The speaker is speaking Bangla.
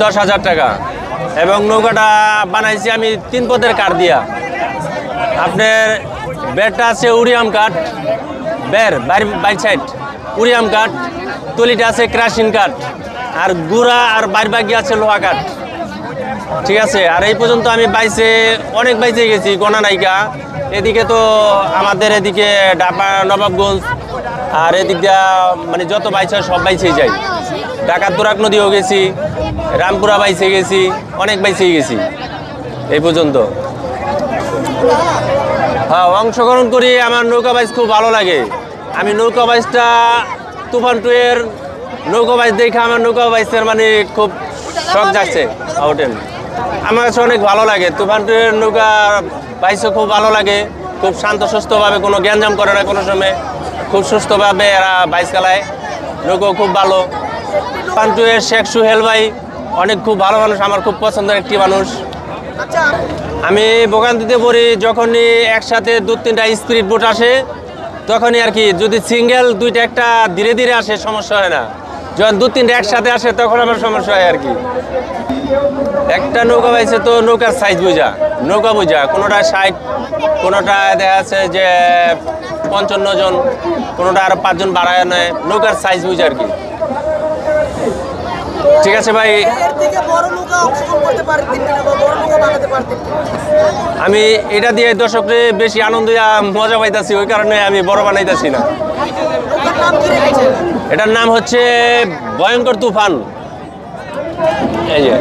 10,000 টাকা এবং নৌকাটা বানাইছি আমি 3 পদের কাঠ দিয়া। আপনার বেডটা আছে উড়িয়াম কাঠ, বের বাইর সাইড উড়িয়াম কাঠ, তলিটা আছে ক্রাশিন কাঠ, আর গুড়া আর বাইরবাগি আছে লোহা কাঠ। ঠিক আছে, আর এই পর্যন্ত আমি অনেক বাইচে গেছি, গোনা নাইকা। এদিকে তো আমাদের এদিকে ঢাকা নবাবগঞ্জ আর এদিক দিয়া মানে যত বাইচ হয় সব বাইচেই যাই। ঢাকার তুরাগ নদীও গেছি, রামপুরা বাইচে গেছি, অনেক বাইচেই গেছি এই পর্যন্ত। হ্যাঁ, অংশগ্রহণ করি, আমার নৌকা বাইচ খুব ভালো লাগে। আমি নৌকা বাইচটা তুফান 2 এর নৌকা বাইচ দেখে আমার নৌকা বাইচের মানে খুব শখ যাচ্ছে আউটেন। আমার কাছে অনেক ভালো লাগে। তুফান 2 এর নৌকা বাইচও খুব ভালো লাগে, খুব শান্ত সুস্থভাবে, কোনো গ্যাঞ্জাম করে না কোনো সময়, খুব সুস্থভাবে এরা বাইচ চালায়। নৌকাও খুব ভালো। তুফান 2 এর শেখ সুহেল ভাই অনেক খুব ভালো মানুষ, আমার খুব পছন্দের একটি মানুষ। আমি ভোগান্তিতে পড়ি যখনই একসাথে 2-3টা স্পিড বোট আসে, তখনই আর কি। যদি সিঙ্গেল 2-1টা ধীরে ধীরে আসে সমস্যা হয় না, যখন 2-3টা একসাথে আসে তখন আমার সমস্যা হয় আর কি। একটা নৌকা পাইছে তো নৌকার সাইজ নৌকা বোঝা, কোনোটা 60, কোনোটা দেখা যাচ্ছে যে 55 জন, কোনোটা আরো 5 জন বাড়ায় নেয়, নৌকার সাইজ বুঝে আর কি। ঠিক আছে ভাই, আমি এটা দিয়ে দর্শকরে বেশি আনন্দ মজা পাইতেছি, ওই কারণে আমি বড় বানাইতেছি না। এটার নাম হচ্ছে ভয়ঙ্কর তুফান। এই যে